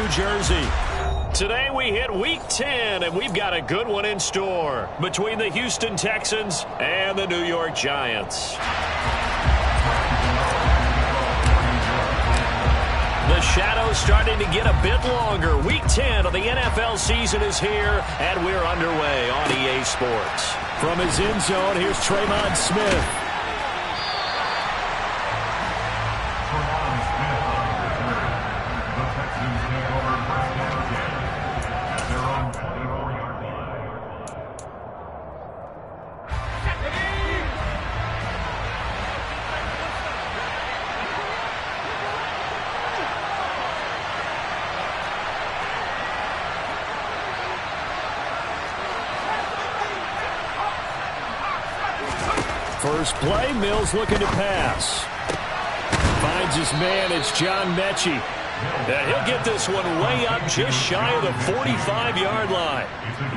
New Jersey. Today we hit Week 10, and we've got a good one in store between the Houston Texans and the New York Giants. The shadow's starting to get a bit longer. Week 10 of the NFL season is here, and we're underway on EA Sports. From his end zone, here's Tremon Smith. First play, Mills looking to pass. Finds his man, it's John Mechie. And he'll get this one way up just shy of the 45-yard line.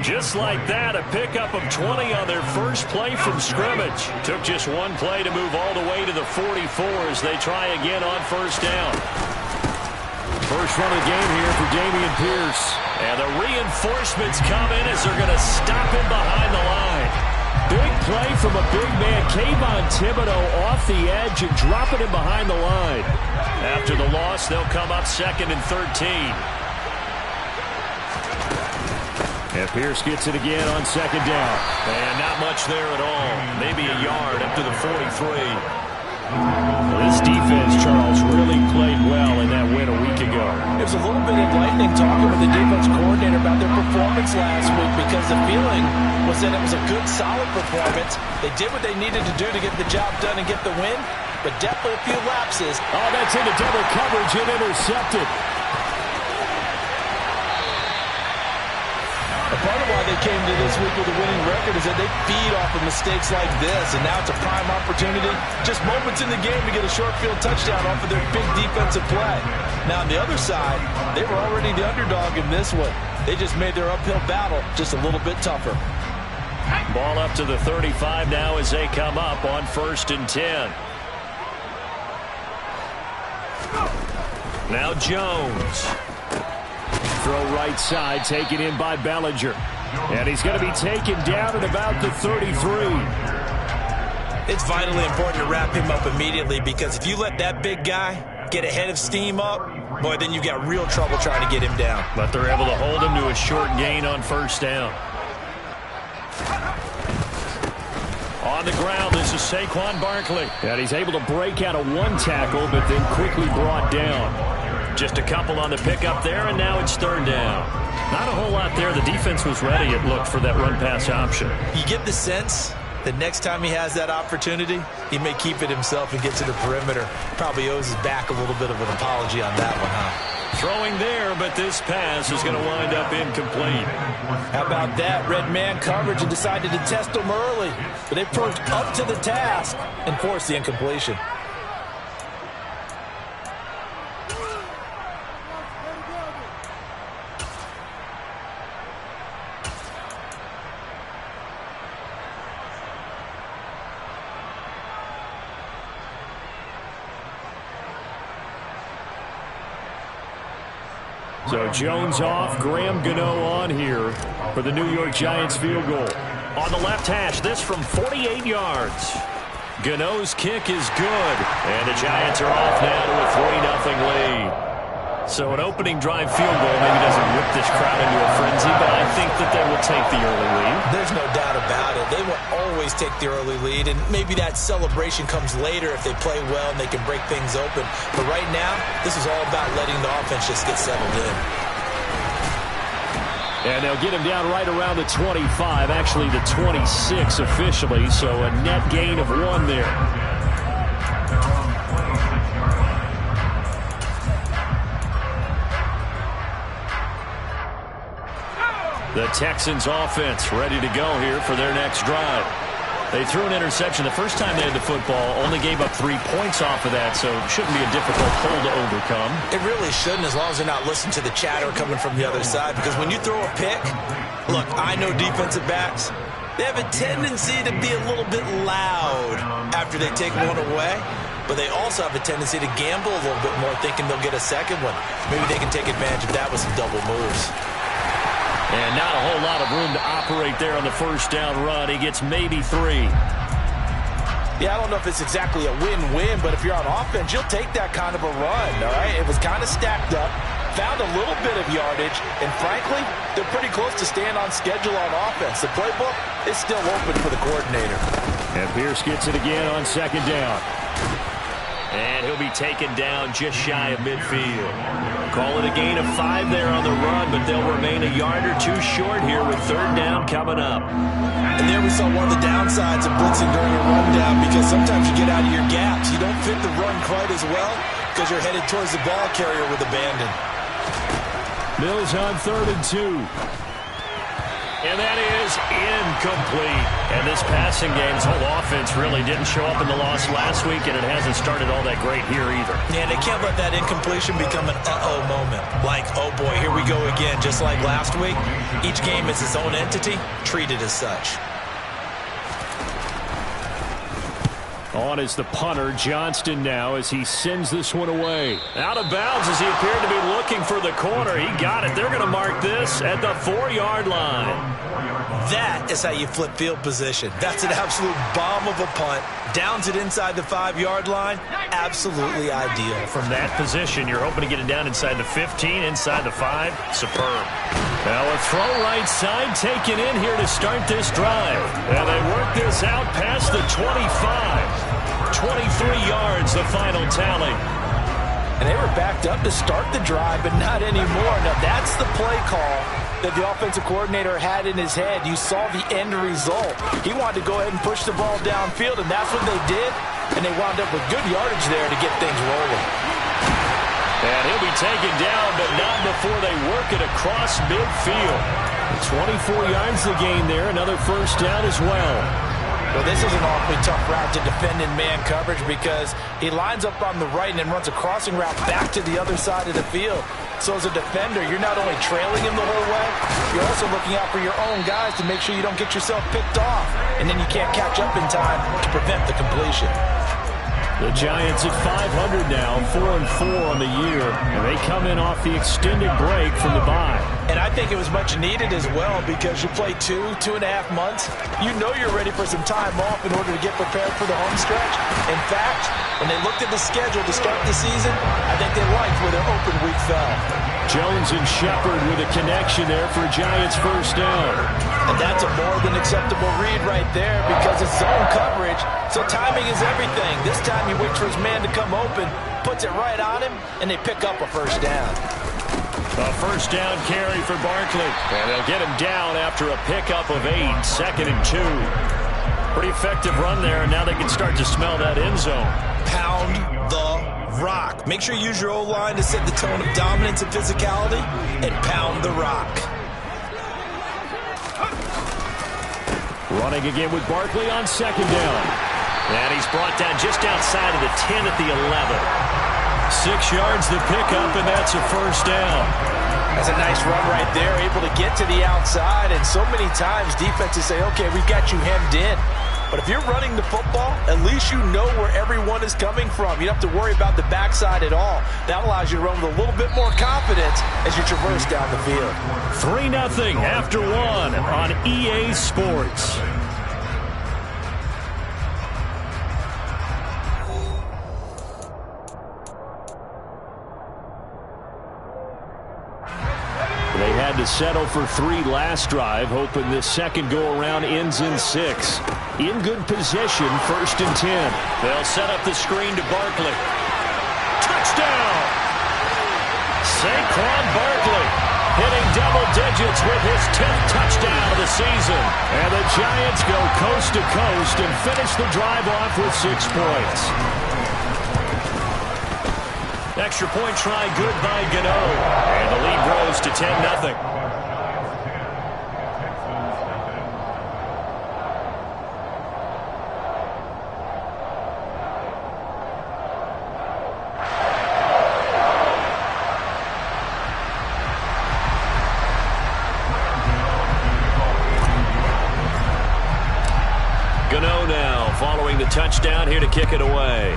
Just like that, a pickup of 20 on their first play from scrimmage. Took just one play to move all the way to the 44 as they try again on first down. First run of the game here for Dameon Pierce. And the reinforcements come in as they're going to stop him behind the line. Big play from a big man, Kayvon Thibodeau, off the edge and dropping him behind the line. After the loss, they'll come up 2nd and 13. And Pierce gets it again on 2nd down. And not much there at all. Maybe a yard up to the 43. This defense, Charles, really played well in that win a week ago. It was a little bit enlightening talking with the defense coordinator about their performance last week because the feeling was that it was a good, solid performance. They did what they needed to do to get the job done and get the win, but definitely a few lapses. Oh, that's into double coverage and intercepted. Part of why they came to this week with a winning record is that they feed off of mistakes like this, and now it's a prime opportunity, just moments in the game to get a short field touchdown off of their big defensive play. Now, on the other side, they were already the underdog in this one. They just made their uphill battle just a little bit tougher. Ball up to the 35 now as they come up on 1st and 10. Now Jones. Throw right side, taken in by Bellinger. And he's going to be taken down at about the 33. It's vitally important to wrap him up immediately because if you let that big guy get ahead of steam up, boy, then you've got real trouble trying to get him down. But they're able to hold him to a short gain on 1st down. On the ground, this is Saquon Barkley. And he's able to break out of one tackle, but then quickly brought down. Just a couple on the pickup there, and now it's 3rd down. Not a whole lot there. The defense was ready, it looked, for that run-pass option. You get the sense that next time he has that opportunity, he may keep it himself and get to the perimeter. Probably owes his back a little bit of an apology on that one, huh? Throwing there, but this pass is going to wind up incomplete. How about that? Red man coverage and decided to test him early. But they approached up to the task and forced the incompletion. So Jones off, Graham Gano on here for the New York Giants field goal. On the left hash, this from 48 yards. Gano's kick is good, and the Giants are off now to a 3-0 lead. So an opening drive field goal maybe doesn't whip this crowd into a frenzy, but I think that they will take the early lead. There's no doubt about it. They will always take the early lead, and maybe that celebration comes later if they play well and they can break things open. But right now, this is all about letting the offense just get settled in. And they'll get him down right around the 25, actually the 26 officially, so a net gain of 1 there. The Texans offense ready to go here for their next drive. They threw an interception the first time they had the football, only gave up 3 points off of that, so it shouldn't be a difficult hole to overcome. It really shouldn't, as long as they're not listening to the chatter coming from the other side, because when you throw a pick, look, I know defensive backs, they have a tendency to be a little bit loud after they take one away. but they also have a tendency to gamble a little bit more, thinking they'll get a second one. Maybe they can take advantage of that with some double moves. And not a whole lot of room to operate there on the first down run. He gets maybe 3. Yeah, I don't know if it's exactly a win-win, but if you're on offense, you'll take that kind of a run, all right? It was kind of stacked up, found a little bit of yardage, and frankly, they're pretty close to staying on schedule on offense. The playbook is still open for the coordinator. And Pierce gets it again on second down. And he'll be taken down just shy of midfield. Call it a gain of 5 there on the run, but they'll remain a yard or 2 short here with third down coming up. And there we saw one of the downsides of blitzing during a rundown, because sometimes you get out of your gaps. You don't fit the run quite as well because you're headed towards the ball carrier with abandon. Mills on 3rd and 2. And that is incomplete. And this passing game's whole offense really didn't show up in the loss last week, and it hasn't started all that great here either. Yeah, they can't let that incompletion become an uh-oh moment. Like, oh boy, here we go again. Just like last week, each game is its own entity, treated as such. On is the punter, Johnston now, as he sends this one away. Out of bounds as he appeared to be looking for the corner. He got it. They're going to mark this at the 4-yard line. That is how you flip field position. That's an absolute bomb of a punt. Downs it inside the 5-yard line. Absolutely ideal. From that position, you're hoping to get it down inside the 15, inside the 5. Superb. Now a throw right side taken in here to start this drive. And they work this out past the 25. 23 yards, the final tally. And they were backed up to start the drive, but not anymore. Now that's the play call that the offensive coordinator had in his head. You saw the end result. He wanted to go ahead and push the ball downfield, and that's what they did. And they wound up with good yardage there to get things rolling. And he'll be taken down, but not before they work it across midfield. 24 yards the gain there, another first down as well. Well, this is an awfully tough route to defend in man coverage, because he lines up on the right and then runs a crossing route back to the other side of the field. So as a defender, you're not only trailing him the whole way, you're also looking out for your own guys to make sure you don't get yourself picked off, and then you can't catch up in time to prevent the completion. The Giants at 500 now, 4-4 on the year, and they come in off the extended break from the bye. And I think it was much needed as well, because you play 2.5 months. You know you're ready for some time off in order to get prepared for the home stretch. In fact, when they looked at the schedule to start the season, I think they liked where their open week fell. Jones and Shepard with a connection there for Giants first down. And that's a more than acceptable read right there, because it's zone coverage, so timing is everything. This time he waits for his man to come open, puts it right on him, and they pick up a first down. A first down carry for Barkley. And they'll get him down after a pickup of 8, 2nd and 2. Pretty effective run there, and now they can start to smell that end zone. Pound the rock. Make sure you use your O-line to set the tone of dominance and physicality, and pound the rock. Running again with Barkley on second down. And he's brought down just outside of the 10 at the 11. 6 yards the pickup, and that's a first down. That's a nice run right there, able to get to the outside. And so many times defenses say, okay, we've got you hemmed in. But if you're running the football, at least you know where everyone is coming from. You don't have to worry about the backside at all. That allows you to run with a little bit more confidence as you traverse down the field. 3-0 after 1 on EA Sports. They had to settle for 3 last drive, hoping this second go-around ends in 6. In good position, 1st and 10. They'll set up the screen to Barkley. Touchdown! Saquon Barkley hitting double digits with his 10th touchdown of the season. And the Giants go coast to coast and finish the drive off with 6 points. Extra point try good by Gano. And the lead grows to 10-0. Gano now following the touchdown here to kick it away.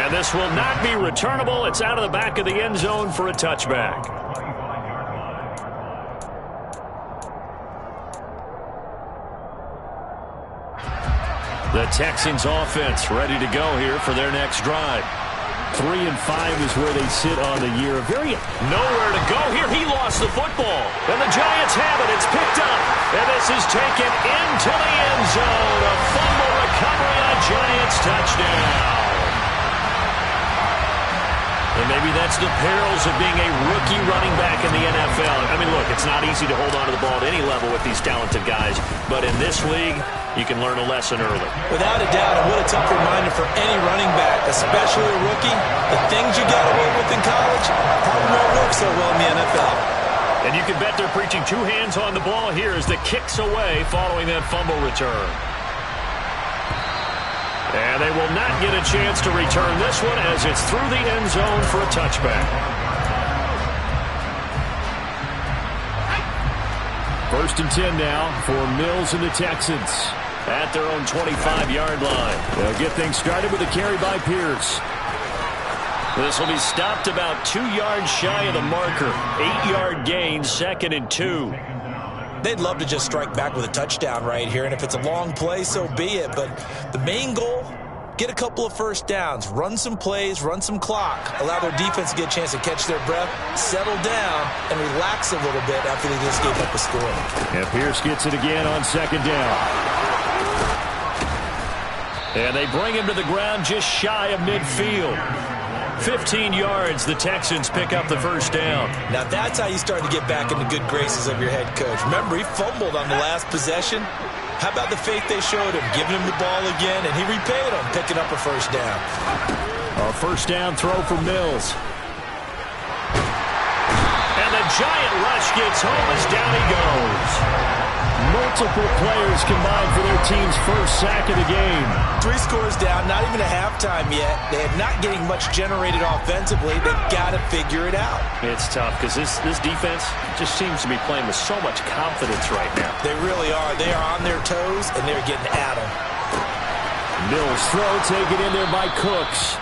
And this will not be returnable. It's out of the back of the end zone for a touchback. The Texans offense ready to go here for their next drive. 3-5 is where they sit on the year. Nowhere to go here. He lost the football. And the Giants have it. It's picked up. And this is taken into the end zone. A fumble recovery on a Giants touchdown. And maybe that's the perils of being a rookie running back in the NFL. I mean, look, it's not easy to hold on to the ball at any level with these talented guys. But in this league, you can learn a lesson early. Without a doubt, and what a tough reminder for any running back, especially a rookie. The things you got away with in college probably won't work so well in the NFL. And you can bet they're preaching two hands on the ball here as the kick's away following that fumble return. And they will not get a chance to return this one as it's through the end zone for a touchback. First and 10 now for Mills and the Texans at their own 25-yard line. They'll get things started with a carry by Pierce. This will be stopped about 2 yards shy of the marker. 8-yard gain, 2nd and 2. They'd love to just strike back with a touchdown right here, and if it's a long play, so be it. But the main goal, get a couple of first downs, run some plays, run some clock, allow their defense to get a chance to catch their breath, settle down, and relax a little bit after they just gave up a score. And Pierce gets it again on 2nd down. And they bring him to the ground just shy of midfield. 15 yards, the Texans pick up the first down. Now that's how you start to get back in the good graces of your head coach. Remember, he fumbled on the last possession. How about the faith they showed him, giving him the ball again, and he repaid him, picking up a first down. A first down throw for Mills. And the giant rush gets home as down he goes. Multiple players combined for their team's first sack of the game. 3 scores down, not even a halftime yet. They are not getting much generated offensively. They've got to figure it out. It's tough because this defense just seems to be playing with so much confidence right now. They really are. They are on their toes, and they're getting at them. Mills throw taken in there by Cooks.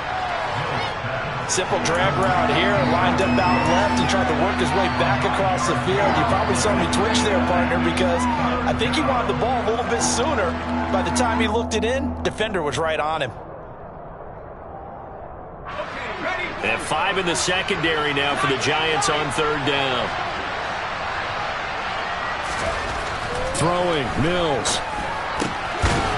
Simple drag route here, lined up out left and tried to work his way back across the field. You probably saw me twitch there, partner, because I think he wanted the ball a little bit sooner. By the time he looked it in, defender was right on him. And 5 in the secondary now for the Giants on 3rd down. Throwing, Mills.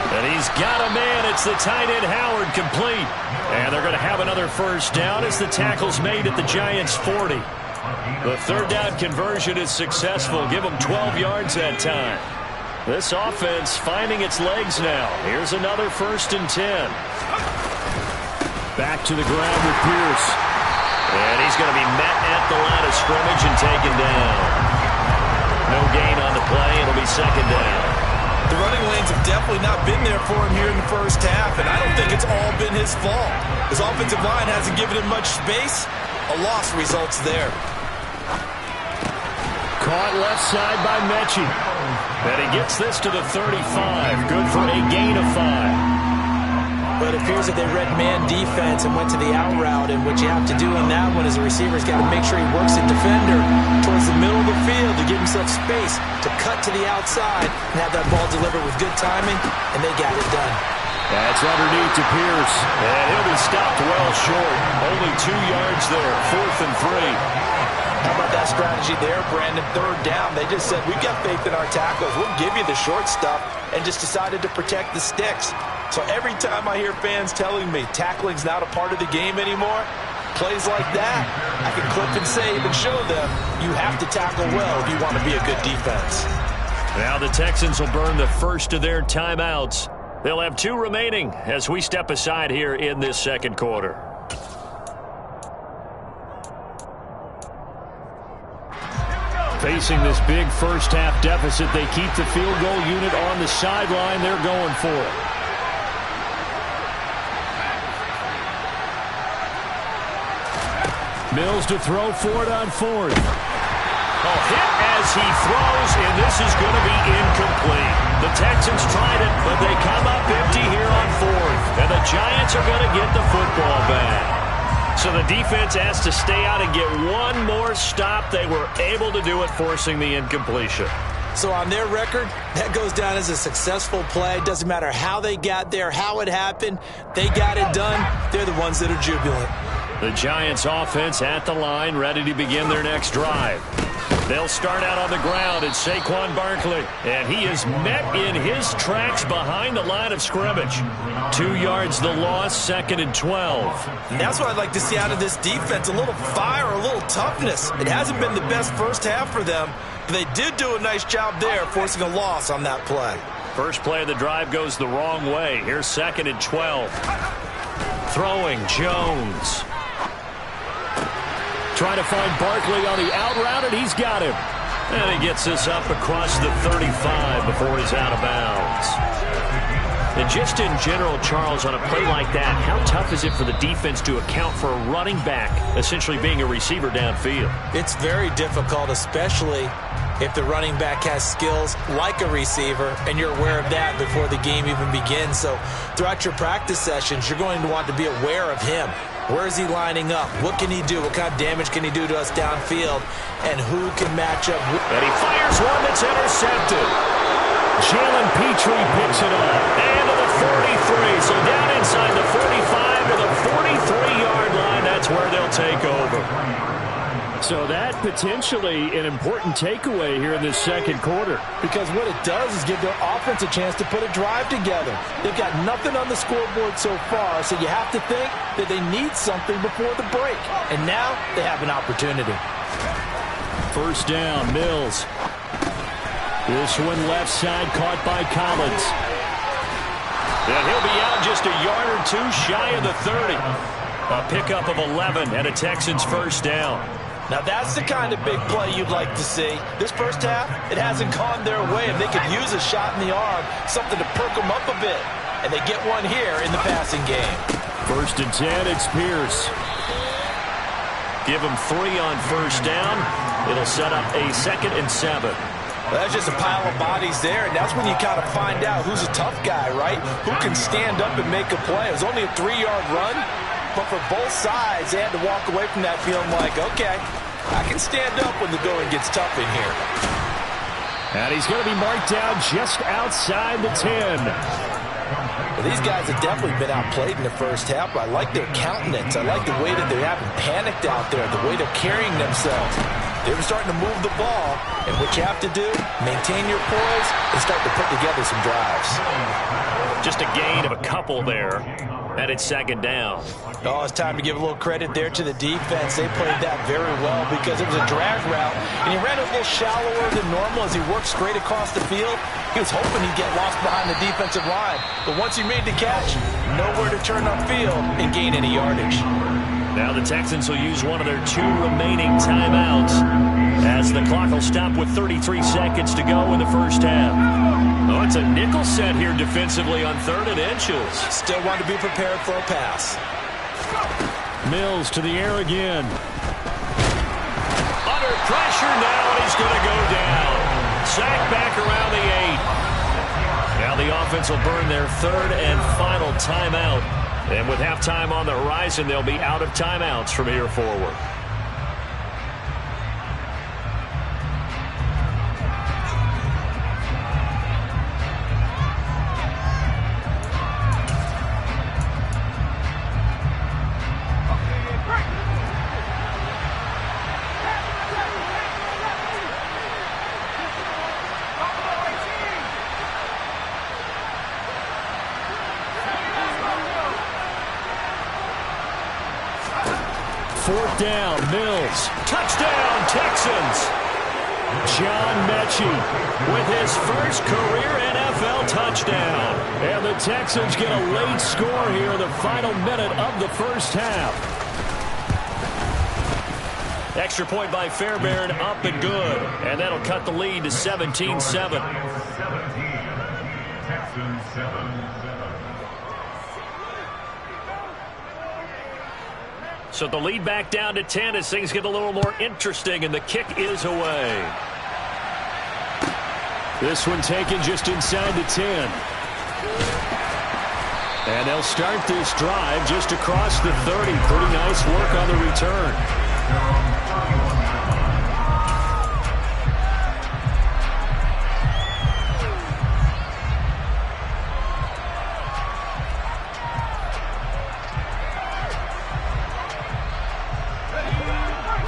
And he's got a man. It's the tight end Howard, complete. And they're going to have another first down as the tackle's made at the Giants' 40. The 3rd down conversion is successful. Give them 12 yards that time. This offense finding its legs now. Here's another 1st and 10. Back to the ground with Pierce. And he's going to be met at the line of scrimmage and taken down. No gain on the play. It'll be 2nd down. The running lanes have definitely not been there for him here in the first half, and I don't think it's all been his fault. His offensive line hasn't given him much space. A loss results there. Caught left side by Mechie. And he gets this to the 35. Good for a gain of 5. But it appears that they read man defense and went to the out route, and what you have to do in that one is the receiver's got to make sure he works the defender towards the middle of the field to give himself space to cut to the outside and have that ball delivered with good timing, and they got it done. That's underneath to Pierce, and he'll be stopped well short. Only 2 yards there, 4th and 3. How about that strategy there, Brandon? 3rd down. They just said, we've got faith in our tackles. We'll give you the short stuff, and just decided to protect the sticks. So every time I hear fans telling me tackling's not a part of the game anymore, plays like that, I can clip and save and show them you have to tackle well if you want to be a good defense. Now the Texans will burn the first of their timeouts. They'll have 2 remaining as we step aside here in this 2nd quarter. Facing this big first half deficit, they keep the field goal unit on the sideline. They're going for it. Mills to throw for it on 4th. A hit as he throws, and this is going to be incomplete. The Texans tried it, but they come up empty here on fourth. And the Giants are going to get the football back. So the defense has to stay out and get one more stop. They were able to do it, forcing the incompletion. So on their record, that goes down as a successful play. Doesn't matter how they got there, how it happened. They got it done. They're the ones that are jubilant. The Giants offense at the line, ready to begin their next drive. They'll start out on the ground. It's Saquon Barkley, and he is met in his tracks behind the line of scrimmage. 2 yards the loss, 2nd and 12. And that's what I'd like to see out of this defense, a little fire, a little toughness. It hasn't been the best first half for them, but they did do a nice job there, forcing a loss on that play. First play of the drive goes the wrong way. Here's 2nd and 12. Throwing Jones. Trying to find Barkley on the out route, and he's got him. And he gets this up across the 35 before he's out of bounds. And just in general, Charles, on a play like that, how tough is it for the defense to account for a running back essentially being a receiver downfield? It's very difficult, especially if the running back has skills like a receiver, and you're aware of that before the game even begins. So throughout your practice sessions, you're going to want to be aware of him. Where is he lining up? What can he do? What kind of damage can he do to us downfield? And who can match up? And he fires one that's intercepted. Jalen Petrie picks it up. And to the 43. So down inside the 45 to the 43-yard line. That's where they'll take over. So that potentially an important takeaway here in this second quarter. Because what it does is give their offense a chance to put a drive together. They've got nothing on the scoreboard so far, so you have to think that they need something before the break. And now they have an opportunity. First down, Mills. This one left side caught by Collins. And he'll be out just a yard or two shy of the 30. A pickup of 11 and a Texans first down. Now that's the kind of big play you'd like to see. This first half, it hasn't gone their way, and they could use a shot in the arm, something to perk them up a bit. And they get one here in the passing game. 1st and 10, it's Pierce. Give him 3 on first down. It'll set up a 2nd and 7. Well, that's just a pile of bodies there, and that's when you kind of find out who's a tough guy, right? Who can stand up and make a play. It was only a 3-yard run. But for both sides, they had to walk away from that feeling like, okay, I can stand up when the going gets tough in here. And he's going to be marked down just outside the 10. Well, these guys have definitely been outplayed in the first half, but I like their countenance. I like the way that they haven't panicked out there, the way they're carrying themselves. They're starting to move the ball, and what you have to do, maintain your poise and start to put together some drives. Just a gain of a couple there. And it's 2nd down. Oh, it's time to give a little credit there to the defense. They played that very well because it was a drag route, and he ran a little shallower than normal as he worked straight across the field. He was hoping he'd get lost behind the defensive line, but once he made the catch, nowhere to turn upfield and gain any yardage. Now the Texans will use one of their 2 remaining timeouts as the clock will stop with 33 seconds to go in the first half. Oh, it's a nickel set here defensively on 3rd and inches. Still want to be prepared for a pass. Mills to the air again. Under pressure now, and he's going to go down. Sacked back around the 8. Now the offense will burn their 3rd and final timeout. And with halftime on the horizon, they'll be out of timeouts from here forward. Fourth down, Mills. Touchdown, Texans. John Mechie with his first career NFL touchdown. And the Texans get a late score here in the final minute of the first half. Extra point by Fairbairn, up and good. And that'll cut the lead to 17-7. 17, Texans 7. So the lead back down to 10 as things get a little more interesting, and the kick is away. This one taken just inside the 10. And they'll start this drive just across the 30. Pretty nice work on the return.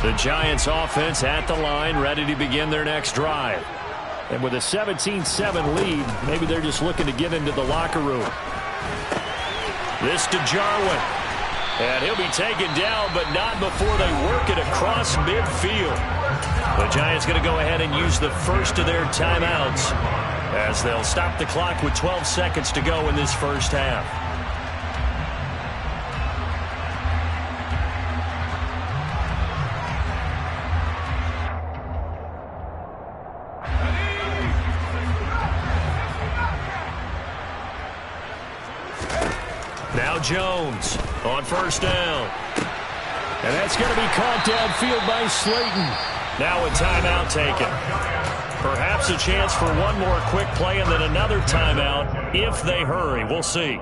The Giants offense at the line, ready to begin their next drive. And with a 17-7 lead, maybe they're just looking to get into the locker room. This to Jarwin. And he'll be taken down, but not before they work it across midfield. The Giants going to go ahead and use the first of their timeouts as they'll stop the clock with 12 seconds to go in this first half. Now Jones on first down. And that's going to be caught downfield by Slayton. Now a timeout taken. Perhaps a chance for one more quick play and then another timeout if they hurry. We'll see.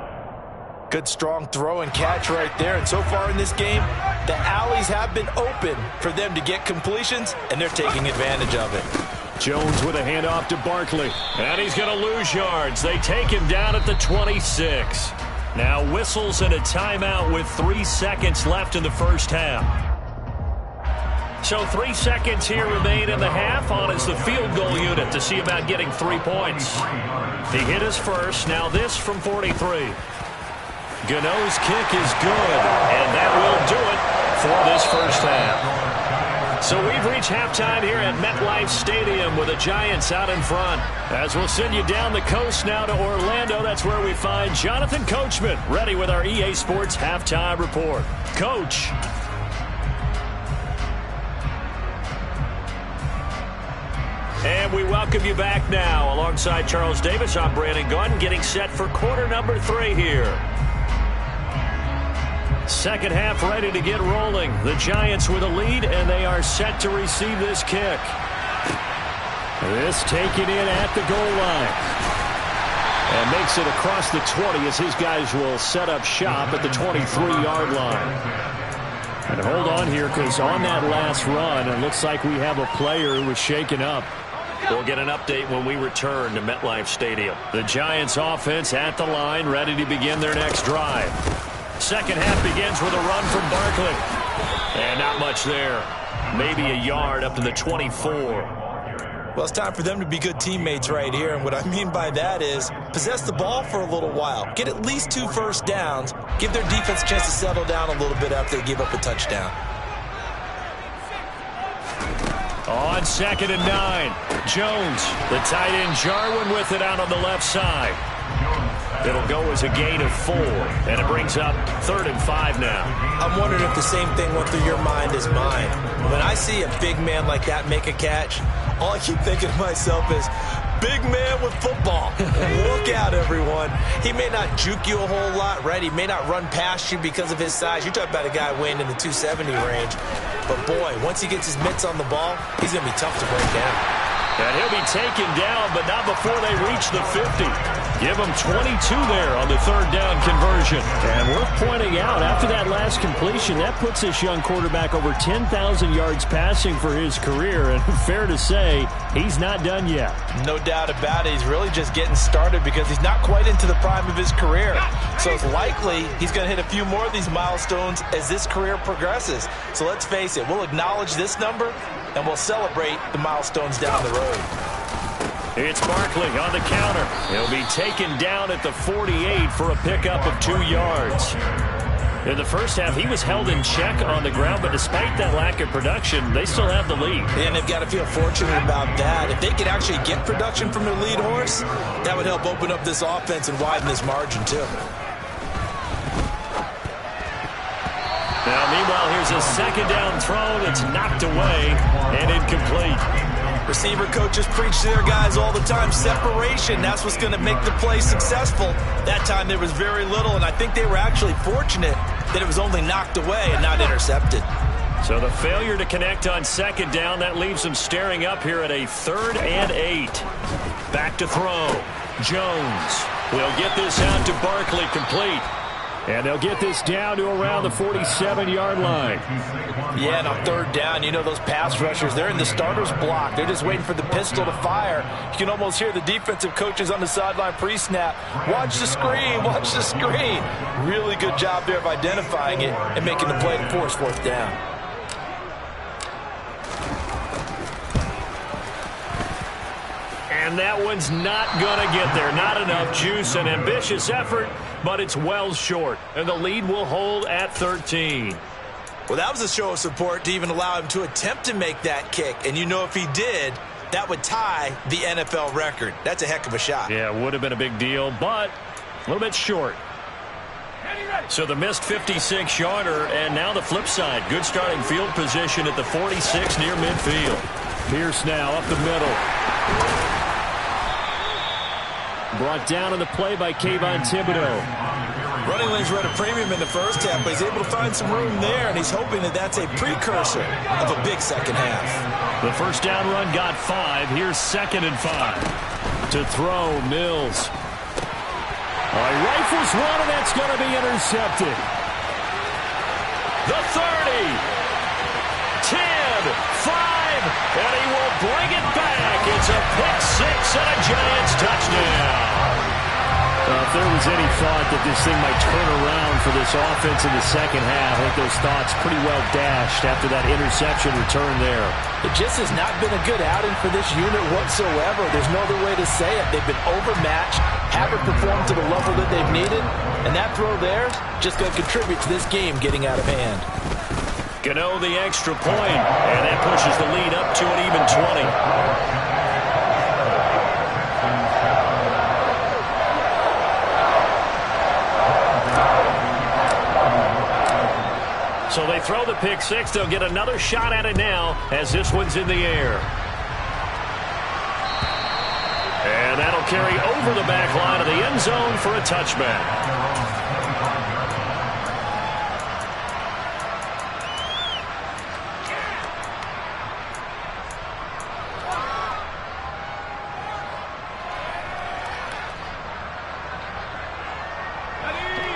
Good strong throw and catch right there. And so far in this game, the alleys have been open for them to get completions, and they're taking advantage of it. Jones with a handoff to Barkley. And he's going to lose yards. They take him down at the 26. Now whistles and a timeout with 3 seconds left in the first half. So 3 seconds here remain in the half. On is the field goal unit to see about getting 3 points. He hit his first. Now this from 43. Gano's kick is good, and that will do it for this first half. So we've reached halftime here at MetLife Stadium with the Giants out in front. As we'll send you down the coast now to Orlando, that's where we find Jonathan Coachman ready with our EA Sports Halftime Report. Coach. And we welcome you back now. Alongside Charles Davis, I'm Brandon Gunn, getting set for quarter number 3 here. Second half ready to get rolling. The Giants with a lead, and they are set to receive this kick. This taken in at the goal line. And makes it across the 20 as his guys will set up shop at the 23-yard line. And hold on here, because on that last run, it looks like we have a player who was shaken up. We'll get an update when we return to MetLife Stadium. The Giants offense at the line, ready to begin their next drive. Second half begins with a run from Barkley. And not much there. Maybe a yard up to the 24. Well, it's time for them to be good teammates right here. And what I mean by that is possess the ball for a little while. Get at least 2 first downs. Give their defense a chance to settle down a little bit after they give up a touchdown. On 2nd and 9. Jones, the tight end Jarwin with it out on the left side. It'll go as a gain of 4, and it brings up 3rd and 5 now. I'm wondering if the same thing went through your mind as mine. When I see a big man like that make a catch, all I keep thinking to myself is, big man with football. Look out, everyone. He may not juke you a whole lot, right? He may not run past you because of his size. You're talking about a guy weighing in the 270 range. But, boy, once he gets his mitts on the ball, he's going to be tough to break down. And he'll be taken down, but not before they reach the 50. Give him 22 there on the 3rd down conversion. And worth pointing out, after that last completion, that puts this young quarterback over 10,000 yards passing for his career. And fair to say, he's not done yet. No doubt about it. He's really just getting started because he's not quite into the prime of his career. So it's likely he's going to hit a few more of these milestones as this career progresses. So let's face it, we'll acknowledge this number and we'll celebrate the milestones down the road. It's Barkley on the counter. He'll be taken down at the 48 for a pickup of 2 yards. In the first half, he was held in check on the ground, but despite that lack of production, they still have the lead. And they've got to feel fortunate about that. If they could actually get production from their lead horse, that would help open up this offense and widen this margin, too. Now, meanwhile, here's a 2nd down throw that's knocked away and incomplete. Receiver coaches preach to their guys all the time. Separation, that's what's going to make the play successful. That time there was very little, and I think they were actually fortunate that it was only knocked away and not intercepted. So the failure to connect on second down, that leaves them staring up here at a 3rd and 8. Back to throw. Jones will get this out to Barkley, complete. And they'll get this down to around the 47-yard line. Yeah, and on 3rd down, you know those pass rushers, they're in the starter's block. They're just waiting for the pistol to fire. You can almost hear the defensive coaches on the sideline pre-snap. Watch the screen, watch the screen. Really good job there of identifying it and making the play to force 4th down. And that one's not going to get there. Not enough juice. An ambitious effort, but it's well short. And the lead will hold at 13. Well, that was a show of support to even allow him to attempt to make that kick. And you know if he did, that would tie the NFL record. That's a heck of a shot. Yeah, it would have been a big deal, but a little bit short. So the missed 56-yarder, and now the flip side. Good starting field position at the 46 near midfield. Pierce now up the middle. Brought down on the play by Kayvon Thibodeau. Running lanes were at a premium in the first half, but he's able to find some room there, and he's hoping that that's a precursor of a big second half. The first down run got 5. Here's 2nd and 5. To throw, Mills. He rifles one, and that's going to be intercepted. The 30. 10. 5. And he will bring it back. It's a pick 6 and a Giants touchdown. If there was any thought that this thing might turn around for this offense in the second half, I think those thoughts pretty well dashed after that interception return there. It just has not been a good outing for this unit whatsoever. There's no other way to say it. They've been overmatched, haven't performed to the level that they've needed, and that throw there just going to contribute to this game getting out of hand. Gano the extra point, and that pushes the lead up to an even 20. So they throw the pick 6. They'll get another shot at it now as this one's in the air. And that'll carry over the back line of the end zone for a touchback.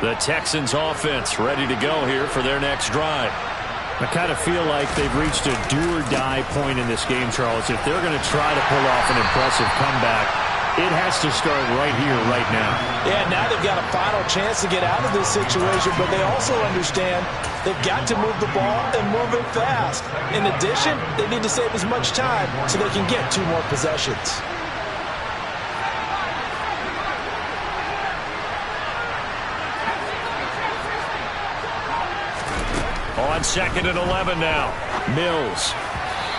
The Texans offense ready to go here for their next drive. I kind of feel like they've reached a do-or-die point in this game, Charles. If they're going to try to pull off an impressive comeback, it has to start right here, right now. Yeah, now they've got a final chance to get out of this situation, but they also understand they've got to move the ball and move it fast. In addition, they need to save as much time so they can get 2 more possessions. On 2nd and 11 now. Mills.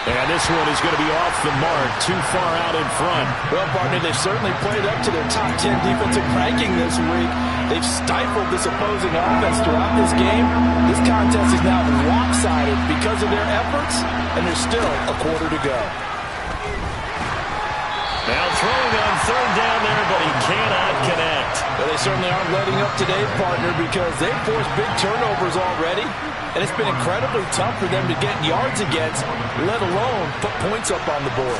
And this one is going to be off the mark, too far out in front. Well, partner, they've certainly played up to their top 10 defensive ranking this week. They've stifled this opposing offense throughout this game. This contest is now lopsided because of their efforts, and there's still a quarter to go. Now throwing on 3rd down there, but he cannot connect. Well, they certainly aren't letting up today, partner, because they've forced big turnovers already. And it's been incredibly tough for them to get yards against, let alone put points up on the board.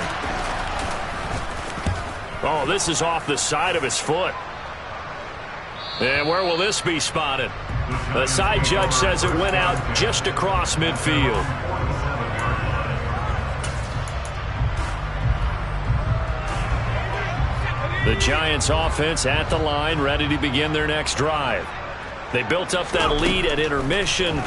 Oh, this is off the side of his foot. And where will this be spotted? The side judge says it went out just across midfield. The Giants offense at the line, ready to begin their next drive. They built up that lead at intermission,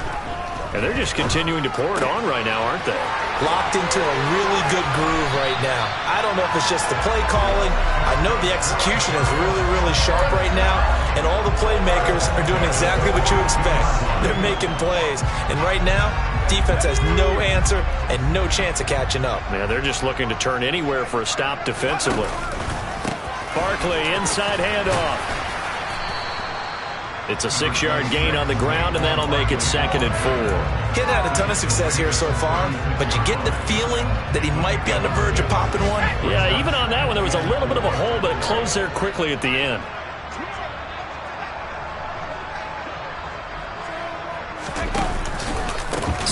and they're just continuing to pour it on right now, aren't they? Locked into a really good groove right now. I don't know if it's just the play calling. I know the execution is really, really sharp right now, and all the playmakers are doing exactly what you expect. They're making plays, and right now, defense has no answer and no chance of catching up. Yeah, they're just looking to turn anywhere for a stop defensively. Barkley, inside handoff. It's a 6-yard gain on the ground, and that'll make it 2nd and 4. Getting had a ton of success here so far, but you get the feeling that he might be on the verge of popping one. Yeah, even on that one, there was a little bit of a hole, but it closed there quickly at the end.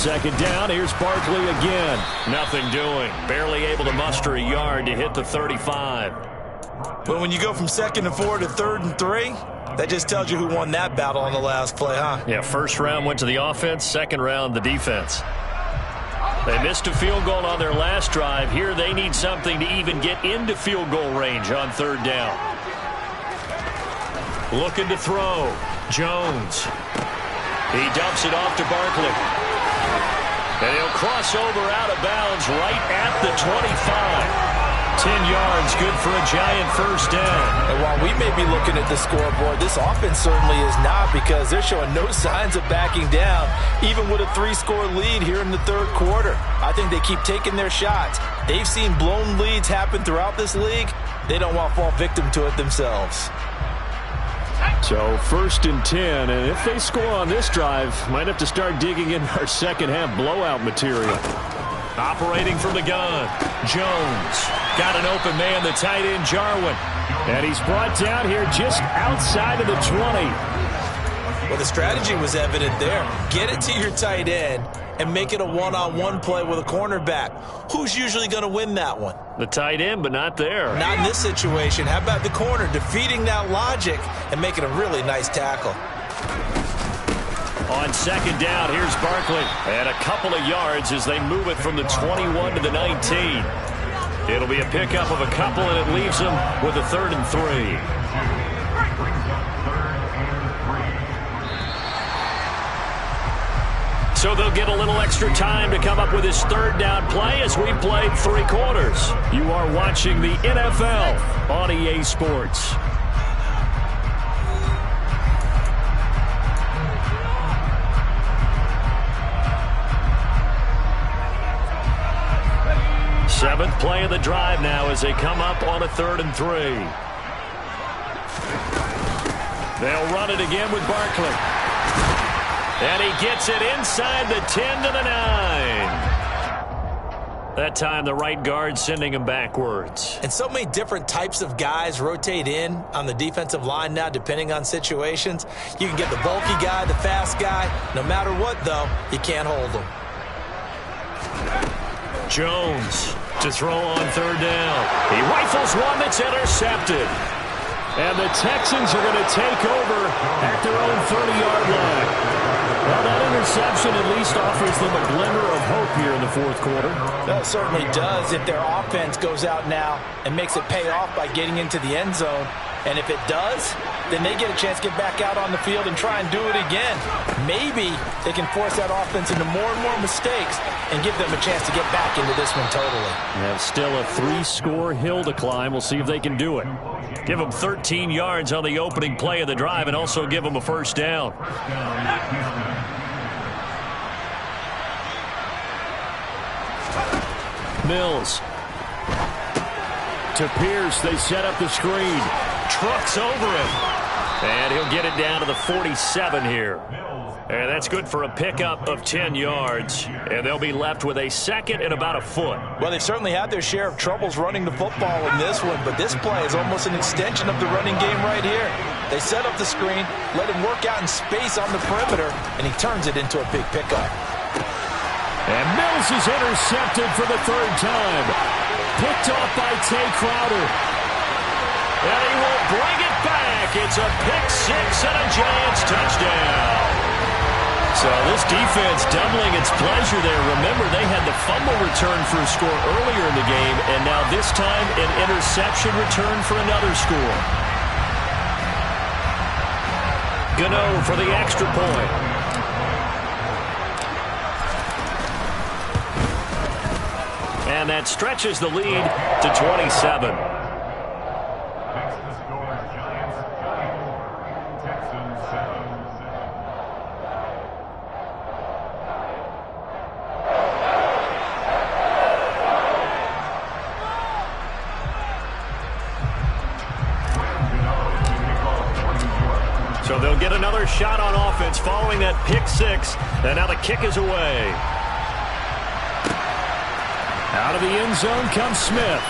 second down, here's Barkley again. Nothing doing. Barely able to muster a yard to hit the 35. But when you go from 2nd and 4 to 3rd and 3, that just tells you who won that battle on the last play, huh? Yeah, first round went to the offense, second round the defense. They missed a field goal on their last drive. Here they need something to even get into field goal range on 3rd down. Looking to throw. Jones. He dumps it off to Barkley. And he'll cross over out of bounds right at the 25. 10 yards, good for a giant first down. And while we may be looking at the scoreboard, this offense certainly is not, because they're showing no signs of backing down, even with a 3-score lead here in the 3rd quarter. I think they keep taking their shots. They've seen blown leads happen throughout this league. They don't want to fall victim to it themselves. So 1st and 10, and if they score on this drive, might have to start digging in our second half blowout material. Operating from the gun, Jones. Got an open man, the tight end, Jarwin. And he's brought down here just outside of the 20. Well, the strategy was evident there. Get it to your tight end and make it a one-on-one play with a cornerback. Who's usually going to win that one? The tight end, but not there. Not in this situation. How about the corner defeating that logic and making a really nice tackle? On 2nd down, here's Barkley. And a couple of yards as they move it from the 21 to the 19. It'll be a pickup of a couple, and it leaves them with a 3rd and 3. So they'll get a little extra time to come up with his 3rd down play as we played 3 quarters. You are watching the NFL on EA Sports. Seventh play of the drive now as they come up on a 3rd and 3. They'll run it again with Barkley. And he gets it inside the 10 to the 9. That time the right guard sending him backwards. And so many different types of guys rotate in on the defensive line now depending on situations. You can get the bulky guy, the fast guy. No matter what, though, you can't hold them. Jones to throw on 3rd down. He rifles one that's intercepted. And the Texans are going to take over at their own 30-yard line. Well, that interception at least offers them a glimmer of hope here in the 4th quarter. That certainly does if their offense goes out now and makes it pay off by getting into the end zone. And if it does, then they get a chance to get back out on the field and try and do it again. Maybe they can force that offense into more and more mistakes and give them a chance to get back into this one totally. They have still a 3-score hill to climb. We'll see if they can do it. Give them 13 yards on the opening play of the drive and also give them a first down. Mills. To Pierce, they set up the screen. Trucks over him. And he'll get it down to the 47 here. And that's good for a pickup of 10 yards. And they'll be left with a 2nd and about a foot. Well, they've certainly had their share of troubles running the football in this one, but this play is almost an extension of the running game right here. They set up the screen, let him work out in space on the perimeter, and he turns it into a big pickup. And Mills is intercepted for the 3rd time. Picked off by Tay Crowder. And he will bring it back. It's a pick 6 and a Giants touchdown. So this defense doubling its pleasure there. Remember, they had the fumble return for a score earlier in the game, and now this time an interception return for another score. Gano for the extra point. And that stretches the lead to 27. So they'll get another shot on offense following that pick 6. And now the kick is away. Out of the end zone comes Smith.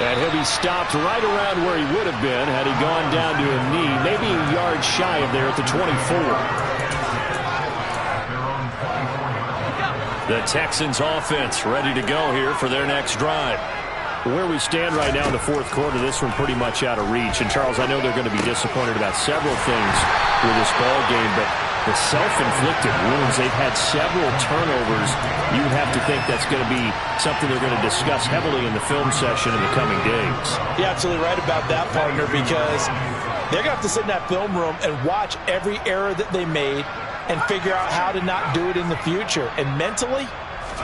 And he'll be stopped right around where he would have been had he gone down to a knee, maybe a yard shy of there at the 24. The Texans offense ready to go here for their next drive. Where we stand right now in the fourth quarter, this one pretty much out of reach. And, Charles, I know they're going to be disappointed about several things with this ball game, but the self-inflicted wounds, they've had several turnovers. You would have to think that's going to be something they're going to discuss heavily in the film session in the coming days. You're absolutely right about that, partner, because they're going to have to sit in that film room and watch every error that they made and figure out how to not do it in the future. And mentally,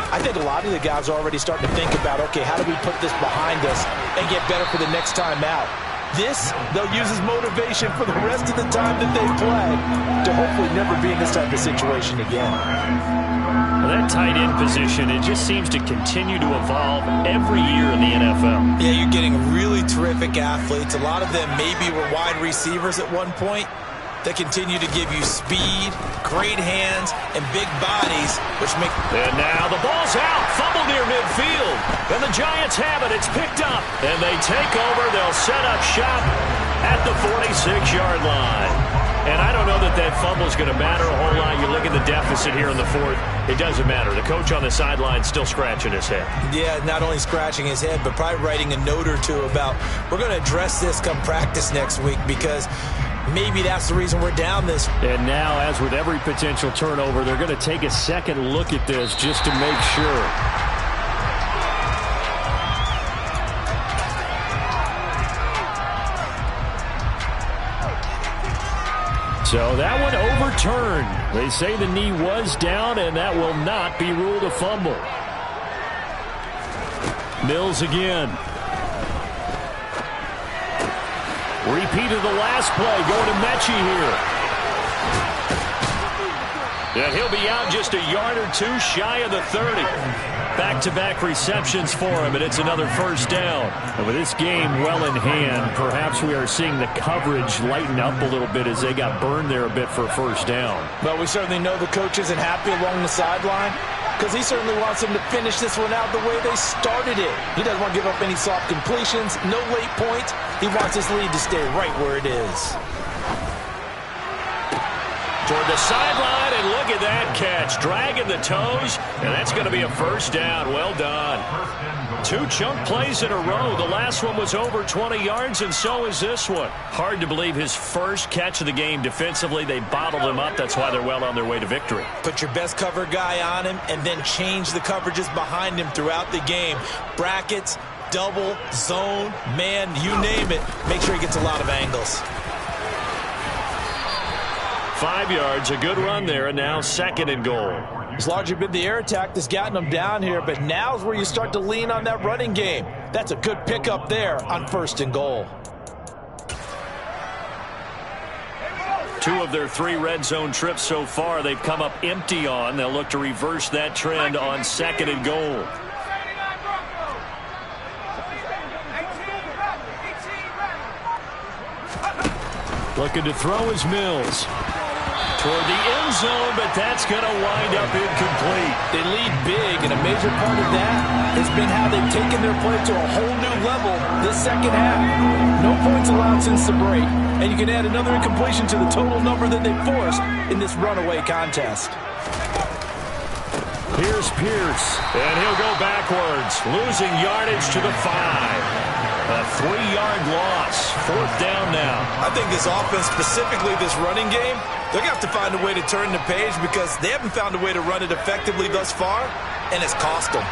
I think a lot of the guys are already starting to think about, okay, how do we put this behind us and get better for the next time out? This, they'll use as motivation for the rest of the time that they play to hopefully never be in this type of situation again. Well, that tight end position, it just seems to continue to evolve every year in the NFL. Yeah, you're getting really terrific athletes. A lot of them maybe were wide receivers at one point. They continue to give you speed, great hands, and big bodies, which make... And now the ball's out. Fumble near midfield. And the Giants have it. It's picked up. And they take over. They'll set up shop at the 46-yard line. And I don't know that that fumble is going to matter a whole lot. You look at the deficit here in the fourth. It doesn't matter. The coach on the sideline still scratching his head. Yeah, not only scratching his head, but probably writing a note or two about, we're going to address this come practice next week, because maybe that's the reason we're down this. And now, as with every potential turnover, they're going to take a second look at this just to make sure. So that one overturned. They say the knee was down, and that will not be ruled a fumble. Mills again. Repeat of the last play, going to Mechie here. And he'll be out just a yard or two shy of the 30. Back-to-back receptions for him, and it's another first down. And with this game well in hand, perhaps we are seeing the coverage lighten up a little bit as they got burned there a bit for a first down. But we certainly know the coach isn't happy along the sideline, because he certainly wants them to finish this one out the way they started it. He doesn't want to give up any soft completions, no late points. He wants his lead to stay right where it is. Toward the sideline, and look at that catch. Dragging the toes, and that's going to be a first down. Well done. Two chunk plays in a row. The last one was over 20 yards, and so is this one. Hard to believe his first catch of the game defensively. They bottled him up. That's why they're well on their way to victory. Put your best cover guy on him, and then change the coverages behind him throughout the game. Brackets, double, zone, man, you name it. Make sure he gets a lot of angles. 5 yards, a good run there, and now second and goal. It's largely been the air attack that's gotten them down here, but now's where you start to lean on that running game. That's a good pickup there on first and goal. 2 of their 3 red zone trips so far, they've come up empty on. They'll look to reverse that trend on second and goal. Looking to throw is Mills. Toward the end zone, but that's going to wind up incomplete. They lead big, and a major part of that has been how they've taken their play to a whole new level this second half. No points allowed since the break, and you can add another incompletion to the total number that they forced in this runaway contest. Here's Pierce, and he'll go backwards, losing yardage to the 5. A 3-yard loss. Fourth down now. I think this offense, specifically this running game, they're going to have to find a way to turn the page, because they haven't found a way to run it effectively thus far, and it's cost them.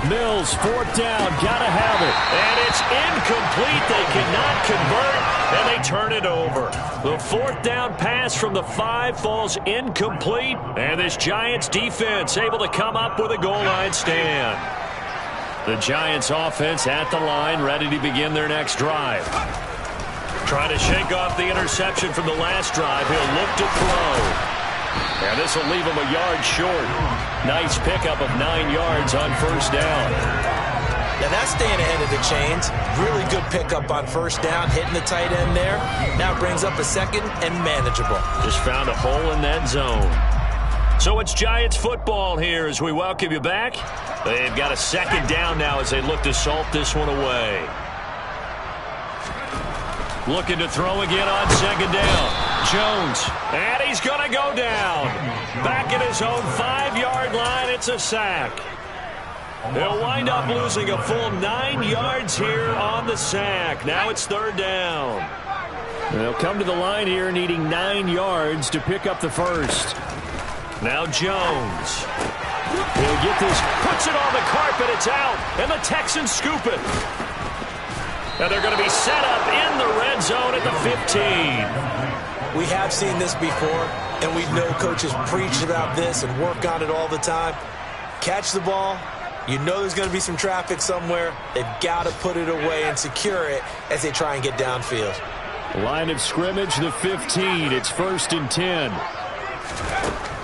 Mills, fourth down, gotta have it. And it's incomplete. They cannot convert, and they turn it over. The fourth down pass from the 5 falls incomplete, and this Giants defense able to come up with a goal line stand. The Giants offense at the line, ready to begin their next drive. Trying to shake off the interception from the last drive. He'll look to throw. And this will leave him a yard short. Nice pickup of 9 yards on first down. Now that's staying ahead of the chains. Really good pickup on first down, hitting the tight end there. Now brings up a second and manageable. Just found a hole in that zone. So it's Giants football here as we welcome you back. They've got a second down now as they look to salt this one away. Looking to throw again on second down. Jones, and he's going to go down. Back at his own 5-yard line, it's a sack. They'll wind up losing a full 9 yards here on the sack. Now it's third down. They'll come to the line here needing 9 yards to pick up the first. Now Jones. He'll get this, puts it on the carpet, it's out, and the Texans scoop it. Now they're going to be set up in the red zone at the 15. We have seen this before, and we know coaches preach about this and work on it all the time. Catch the ball. You know there's going to be some traffic somewhere. They've got to put it away and secure it as they try and get downfield. Line of scrimmage, the 15. It's 1st and 10.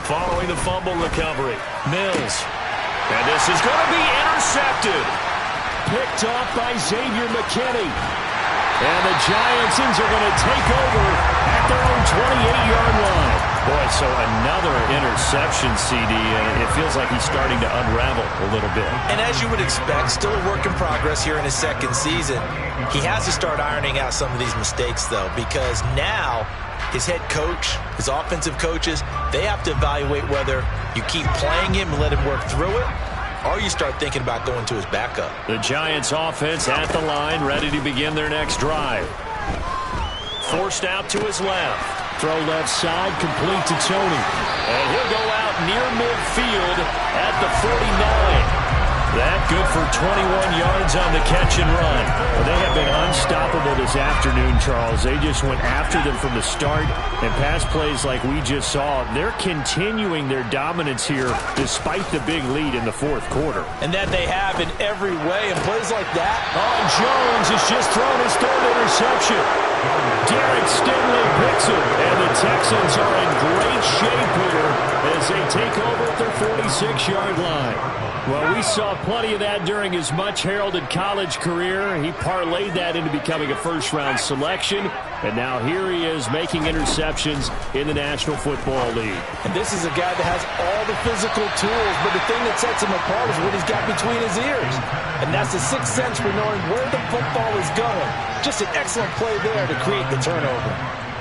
Following the fumble recovery, Mills. And this is going to be intercepted. Picked off by Xavier McKinney. And the Giants are going to take over at their own 28-yard line. Boy, so another interception, CD, and it feels like he's starting to unravel a little bit. And as you would expect, still a work in progress here in his second season. He has to start ironing out some of these mistakes, though, because now his head coach, his offensive coaches, they have to evaluate whether you keep playing him and let him work through it, or you start thinking about going to his backup. The Giants offense at the line, ready to begin their next drive. Forced out to his left. Throw left side, complete to Tony. And he'll go out near midfield at the 49. That good for 21 yards on the catch and run. Well, they have been unstoppable this afternoon, Charles. They just went after them from the start, and pass plays like we just saw, they're continuing their dominance here despite the big lead in the fourth quarter. And that they have in every way, and plays like that. Oh, Jones has just thrown his third interception. Derek Stingley picks it, and the Texans are in great shape here as they take over at their 46-yard line. Well, we saw plenty of that during his much-heralded college career. He parlayed that into becoming a first-round selection, and now here he is making interceptions in the National Football League. And this is a guy that has all the physical tools, but the thing that sets him apart is what he's got between his ears. And that's the sixth sense for knowing where the football is going. Just an excellent play there to create the turnover.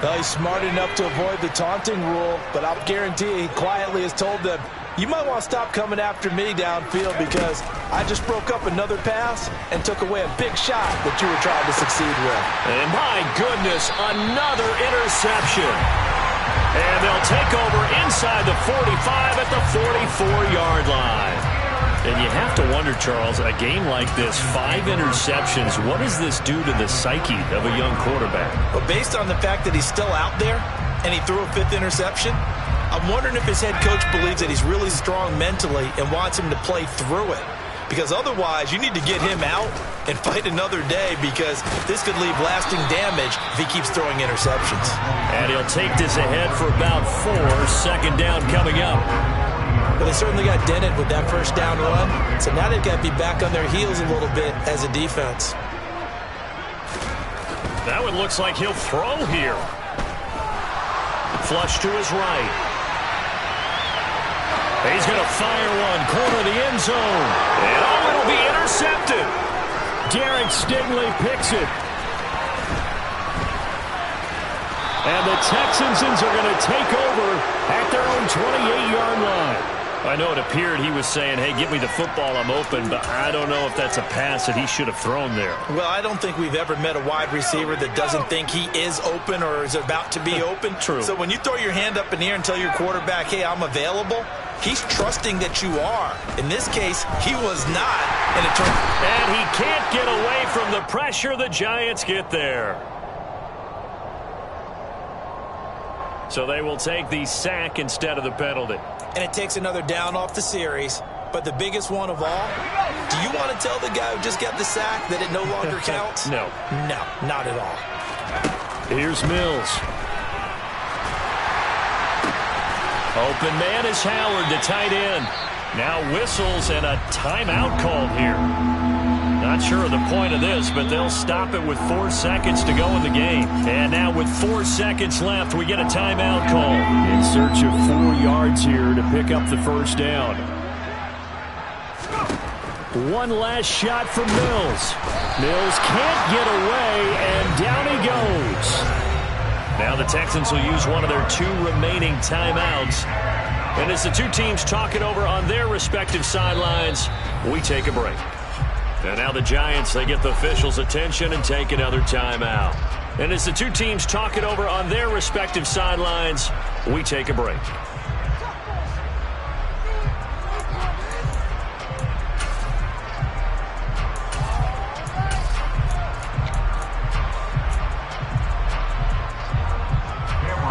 Well, he's smart enough to avoid the taunting rule, but I'll guarantee he quietly has told them, you might want to stop coming after me downfield because I just broke up another pass and took away a big shot that you were trying to succeed with. And my goodness, another interception. And they'll take over inside the 45 at the 44-yard line. And you have to wonder, Charles, a game like this, 5 interceptions, what does this do to the psyche of a young quarterback? Well, based on the fact that he's still out there and he threw a 5th interception, I'm wondering if his head coach believes that he's really strong mentally and wants him to play through it. Because otherwise, you need to get him out and fight another day because this could leave lasting damage if he keeps throwing interceptions. And he'll take this ahead for about 4. Second down coming up. But they certainly got dented with that first down run. So now they've got to be back on their heels a little bit as a defense. That one looks like he'll throw here. Flush to his right. He's going to fire one, corner of the end zone. And oh, it'll be intercepted. Derek Stingley picks it. And the Texans are going to take over at their own 28-yard line. I know it appeared he was saying, hey, give me the football, I'm open, but I don't know if that's a pass that he should have thrown there. Well, I don't think we've ever met a wide receiver that doesn't think he is open or is about to be open. True. So when you throw your hand up in the air and tell your quarterback, hey, I'm available, he's trusting that you are. In this case, he was not. And he can't get away from the pressure. The Giants get there. So they will take the sack instead of the penalty. And it takes another down off the series. But the biggest one of all, do you want to tell the guy who just got the sack that it no longer counts? No. No, not at all. Here's Mills. Open man is Howard, the tight end. Now whistles and a timeout called here. Not sure of the point of this, but they'll stop it with 4 seconds to go in the game. And now with 4 seconds left, we get a timeout call. In search of 4 yards here to pick up the first down. One last shot from Mills. Mills can't get away, and down he goes. Now the Texans will use one of their 2 remaining timeouts. And as the 2 teams talk it over on their respective sidelines, we take a break. And now the Giants, they get the officials' attention and take another timeout. And as the 2 teams talk it over on their respective sidelines, we take a break.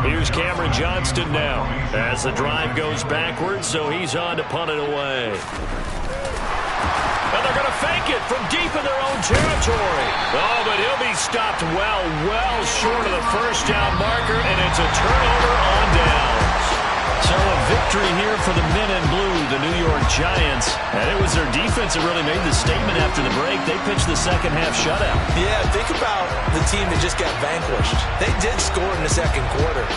Here's Cameron Johnston now as the drive goes backwards, so he's on to punt it away. And they're going to fake it from deep in their own territory. Oh, but he'll be stopped well short of the first down marker, and it's a turnover on downs. So a victory here for the men in blue, the New York Giants. And it was their defense that really made the statement after the break. They pitched the second half shutout. Yeah, think about the team that just got vanquished. They did score in the second quarter.